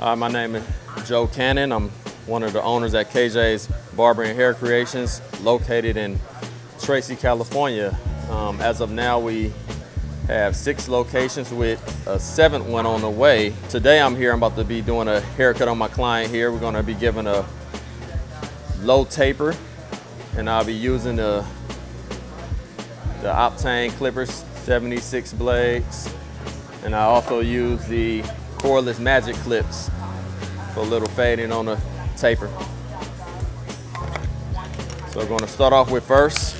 My name is Joe Cannon. I'm one of the owners at KJ's Barber and Hair Creations, located in Tracy, California. As of now, we have 6 locations with a 7th one on the way. Today I'm here, I'm about to be doing a haircut on my client here. We're gonna be giving a low taper, and I'll be using the Octane clippers, 76 blades. And I also use the Cordless magic clips for a little fading on the taper. So we're gonna start off with first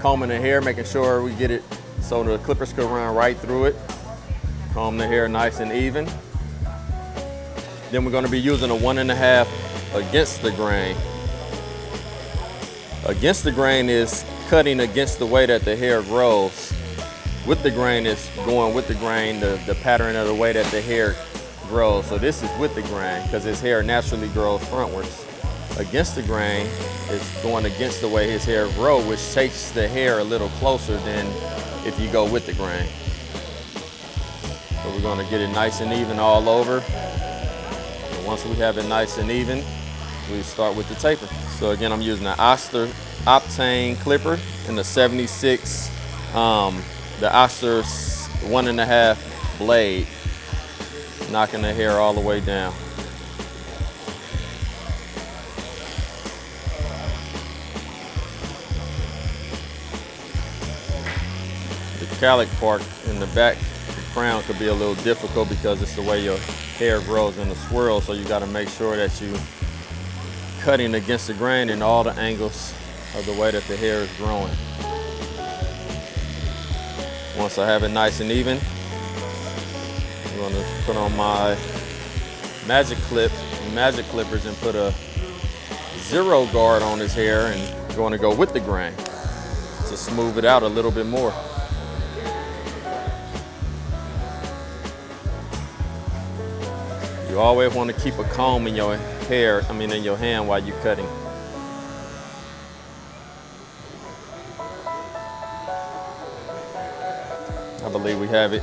combing the hair, making sure we get it so the clippers can run right through it. Comb the hair nice and even. Then we're gonna be using a 1.5 against the grain. Against the grain is cutting against the way that the hair grows. With the grain is going with the grain, the pattern of the way that the hair grows. So this is with the grain because his hair naturally grows frontwards. Against the grain is going against the way his hair grows, which takes the hair a little closer than if you go with the grain. So we're gonna get it nice and even all over. And once we have it nice and even, we start with the taper. So again, I'm using the Oster Octane clipper and the 76, the Oster 1.5 blade, knocking the hair all the way down. The cowlick part in the back, the crown, could be a little difficult because it's the way your hair grows in a swirl, so you got to make sure that you cutting against the grain in all the angles of the way that the hair is growing. Once I have it nice and even, I'm going to put on my magic clippers and put a 0 guard on his hair, and going to go with the grain to smooth it out a little bit more. You always want to keep a comb in your hair, in your hand while you're cutting. I believe we have it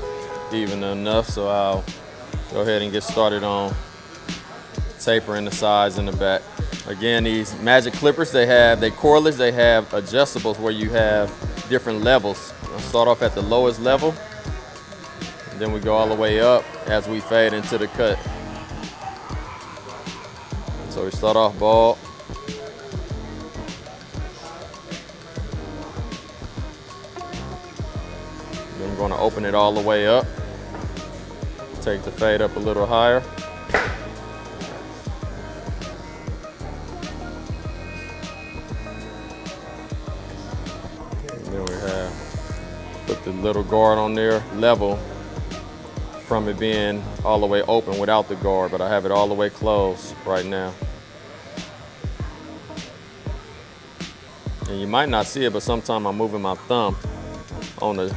even enough, so I'll go ahead and get started on tapering the sides and the back. Again, these magic clippers, they cordless, they have adjustables where you have different levels. I'll start off at the lowest level, and then we go all the way up as we fade into the cut. So we start off bald. Then we're going to open it all the way up. Take the fade up a little higher. And then we put the little guard on there, level from it being all the way open without the guard, but I have it all the way closed right now. And you might not see it, but sometimes I'm moving my thumb on the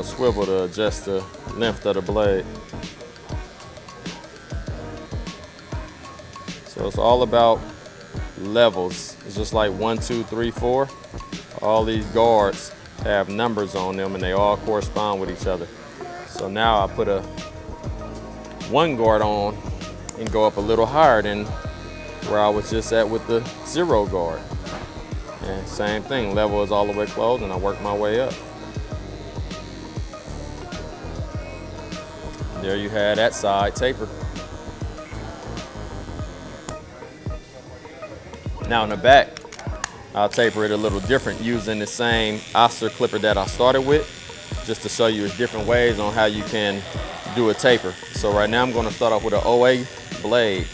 swivel to adjust the length of the blade. So it's all about levels. It's just like 1, 2, 3, 4. All these guards have numbers on them, and they all correspond with each other. So now I put a 1 guard on and go up a little higher than where I was just at with the 0 guard. And same thing, level is all the way closed, and I work my way up. There you have that side taper. Now in the back, I'll taper it a little different using the same Oster clipper that I started with, just to show you different ways on how you can do a taper. So right now I'm going to start off with an OA blade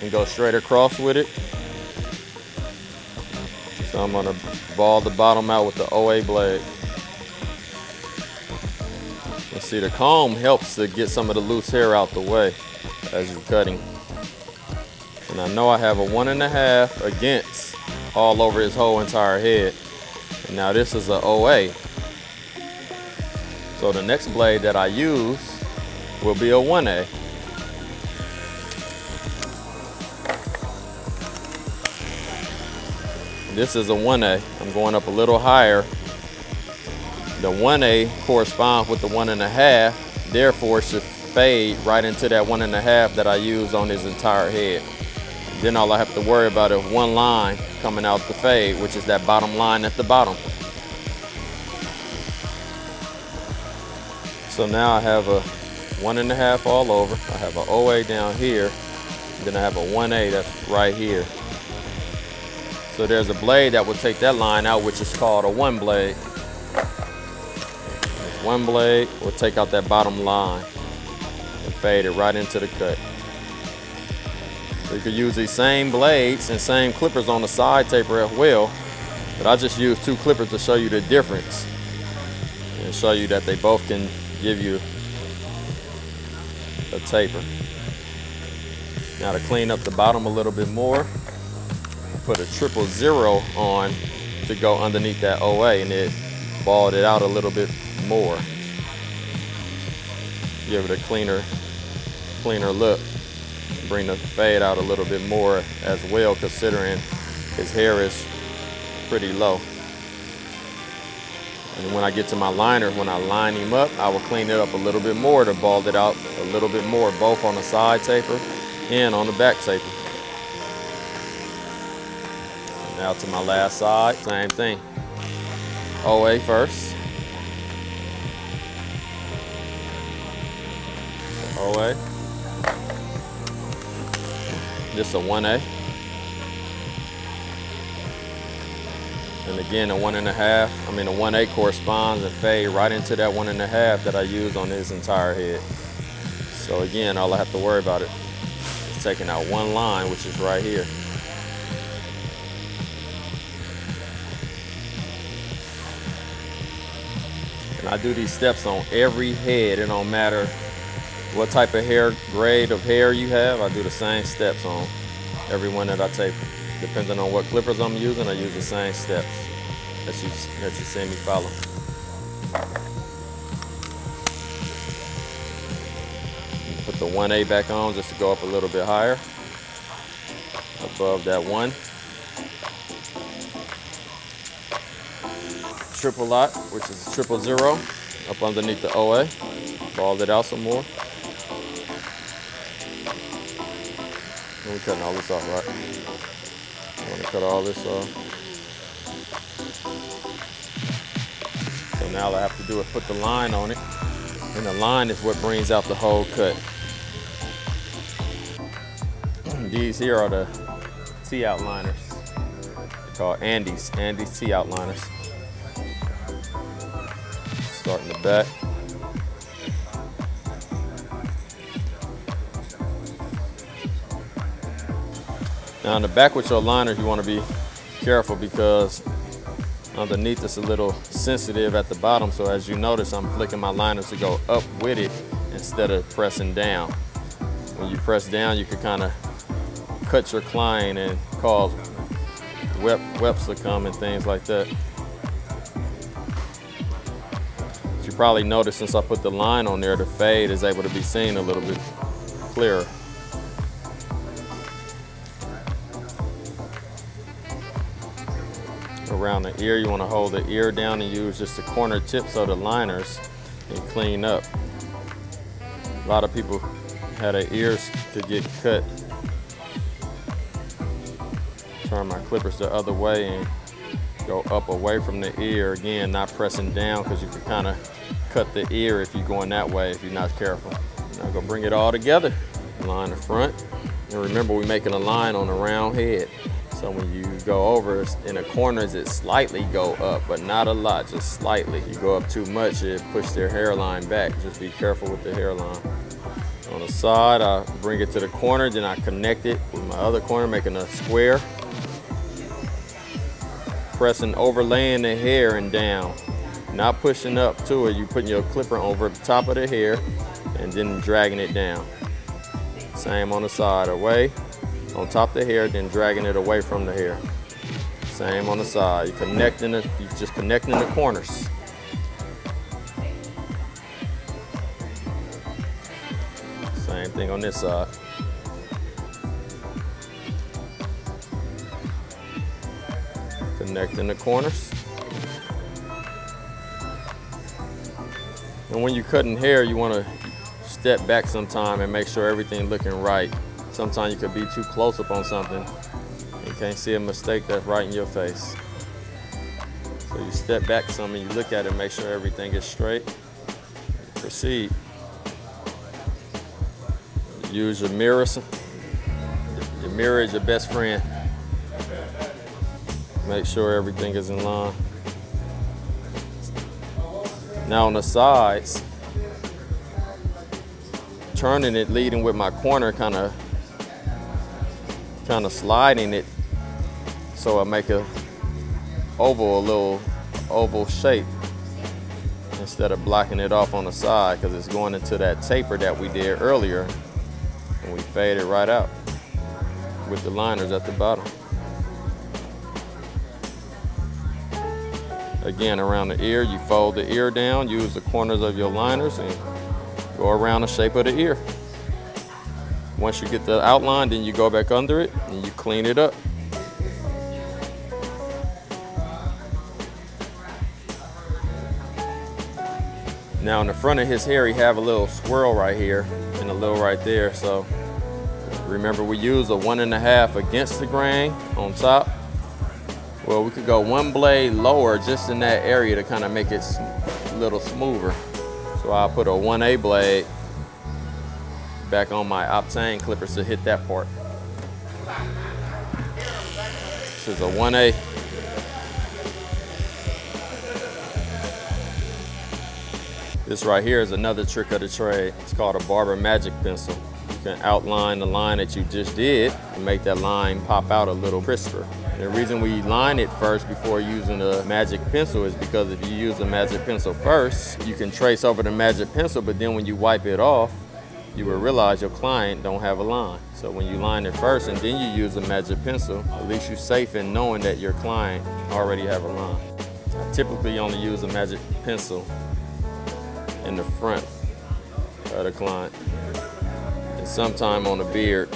and go straight across with it. So I'm going to ball the bottom out with the OA blade. And see, the comb helps to get some of the loose hair out the way as you're cutting. And I know I have a 1.5 against all over his whole entire head. And now this is an OA. So the next blade that I use will be a 1A. This is a 1A. I'm going up a little higher. The 1A corresponds with the 1.5, therefore it should fade right into that 1.5 that I used on his entire head. Then all I have to worry about is one line coming out the fade, which is that bottom line at the bottom. So now I have a 1.5 all over. I have an OA down here, and then I have a 1A that's right here. So there's a blade that will take that line out, which is called a 1 blade. One blade will take out that bottom line and fade it right into the cut. So you could use these same blades and same clippers on the side taper as well, but I just use 2 clippers to show you the difference and show you that they both can give you a taper. Now to clean up the bottom a little bit more, put a 000 on to go underneath that OA, and it balled it out a little bit more. Give it a cleaner look. Bring the fade out a little bit more as well, considering his hair is pretty low. And when I get to my liner, when I line him up, I will clean it up a little bit more to ball it out a little bit more, both on the side taper and on the back taper. And now to my last side, same thing. OA first. OA. Just a 1A. And again, a 1A corresponds and fade right into that 1.5 that I used on his entire head. So again, all I have to worry about is taking out one line, which is right here. And I do these steps on every head. It don't matter what type of hair, grade of hair you have, I do the same steps on every one that I taper. Depending on what clippers I'm using, I use the same steps that you see me follow. Put the 1A back on just to go up a little bit higher, above that 1. Triple lot, which is 000, up underneath the OA. Ball it out some more. And we're cutting all this off, right? I want to cut all this off. So now all I have to do is put the line on it. And the line is what brings out the whole cut. These here are the T outliners. They're called Andes T outliners. Start in the back. Now in the back with your liners, you want to be careful because underneath it's a little sensitive at the bottom. So as you notice, I'm flicking my liners to go up with it instead of pressing down. When you press down, you can kind of cut your client and cause webs to come and things like that. As you probably noticed, since I put the line on there, the fade is able to be seen a little bit clearer. Around the ear, you want to hold the ear down and use just the corner tips of the liners and clean up. A lot of people had their ears to get cut. Turn my clippers the other way and go up away from the ear. Again, not pressing down because you can kind of cut the ear if you're going that way if you're not careful. Now I'm going to bring it all together. Line the front. And remember, we're making a line on the round head. So when you go over in the corners, it slightly go up, but not a lot, just slightly. You go up too much, it push their hairline back. Just be careful with the hairline. On the side, I bring it to the corner, then I connect it with my other corner, making a square. Pressing, overlaying the hair and down. Not pushing up to it, you putting your clipper over the top of the hair and then dragging it down. Same on the side, away. On top of the hair, then dragging it away from the hair. Same on the side. You're just connecting the corners. Same thing on this side. Connecting the corners. And when you're cutting hair, you want to step back sometime and make sure everything looking right. Sometimes you could be too close up on something. You can't see a mistake that's right in your face. So you step back some and you look at it and make sure everything is straight. Proceed. Use your mirror. Your mirror is your best friend. Make sure everything is in line. Now on the sides, turning it, leading with my corner, kind of sliding it so I make a little oval shape instead of blocking it off on the side, because it's going into that taper that we did earlier, and we fade it right out with the liners at the bottom. Again, around the ear, you fold the ear down, use the corners of your liners and go around the shape of the ear. Once you get the outline, then you go back under it and you clean it up. Now in the front of his hair, he have a little swirl right here and a little right there. So remember, we use a 1.5 against the grain on top. Well, we could go one blade lower just in that area to kind of make it a little smoother. So I'll put a 1A blade back on my Octane clippers to hit that part. This is a 1A. This right here is another trick of the trade. It's called a Barber magic pencil. You can outline the line that you just did and make that line pop out a little crisper. The reason we line it first before using a magic pencil is because if you use a magic pencil first, you can trace over the magic pencil, but then when you wipe it off, you will realize your client don't have a line. So when you line it first and then you use a magic pencil, at least you're safe in knowing that your client already have a line. I typically only use a magic pencil in the front of the client and sometime on the beard.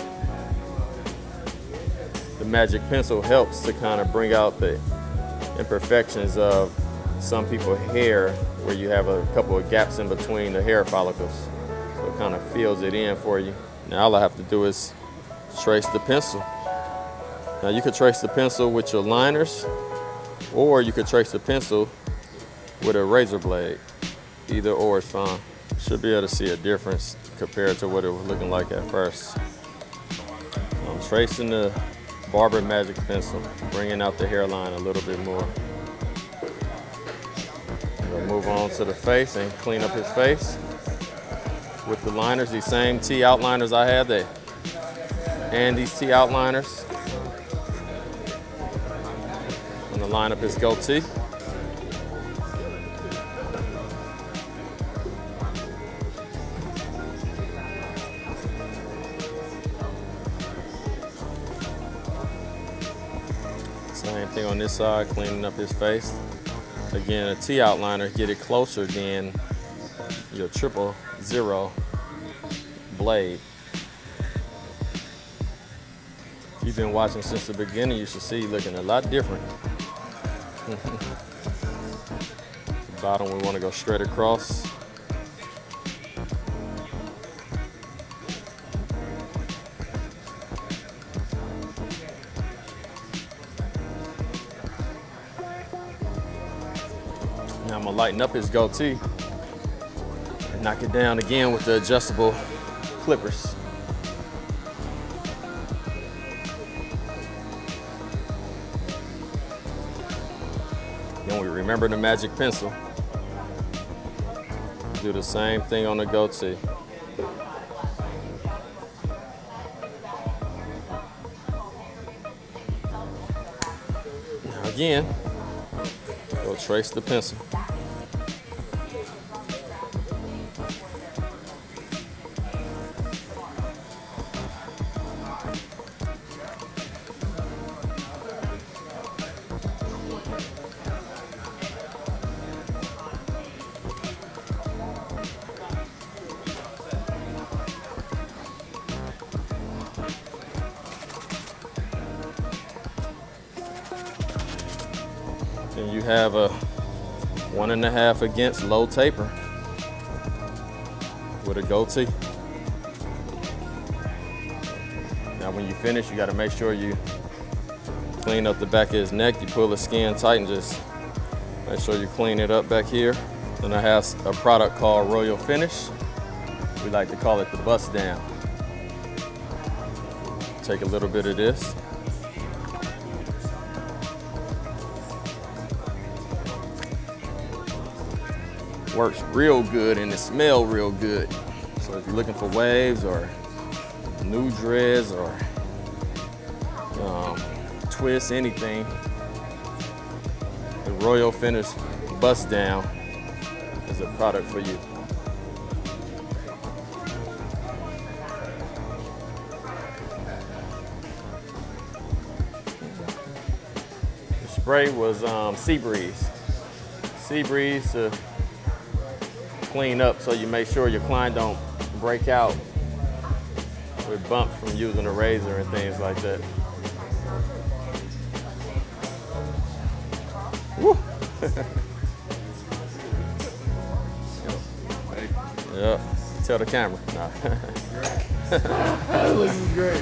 The magic pencil helps to kind of bring out the imperfections of some people's hair where you have a couple of gaps in between the hair follicles. So it kind of fills it in for you. Now all I have to do is trace the pencil. Now you could trace the pencil with your liners, or you could trace the pencil with a razor blade. Either or is fine. Should be able to see a difference compared to what it was looking like at first. So I'm tracing the Barber magic pencil, bringing out the hairline a little bit more. We'll move on to the face and clean up his face with the liners, these same T outliners I had there, and these T outliners. I'm gonna line up his goatee. Same thing on this side, cleaning up his face. Again, a T outliner, get it closer than your 000 blade. If you've been watching since the beginning, you should see looking a lot different. The bottom, we want to go straight across. Now I'm gonna lighten up his goatee and knock it down again with the adjustable clippers. Then we remember the magic pencil. Do the same thing on the goatee. Now again, go trace the pencil. And you have a 1.5 against low taper. with a goatee. Now when you finish, you gotta make sure you clean up the back of his neck. You pull the skin tight and just make sure you clean it up back here. Then I have a product called Royal Finish. We like to call it the bust down. Take a little bit of this. Works real good and it smells real good. So if you're looking for waves or new dreads or twists, anything, the Royal Finish Bust Down is a product for you. The spray was Sea Breeze. Sea Breeze to clean up so you make sure your client don't break out with bumps from using a razor and things like that. Woo! Yep. Tell the camera. Nah. That looks great.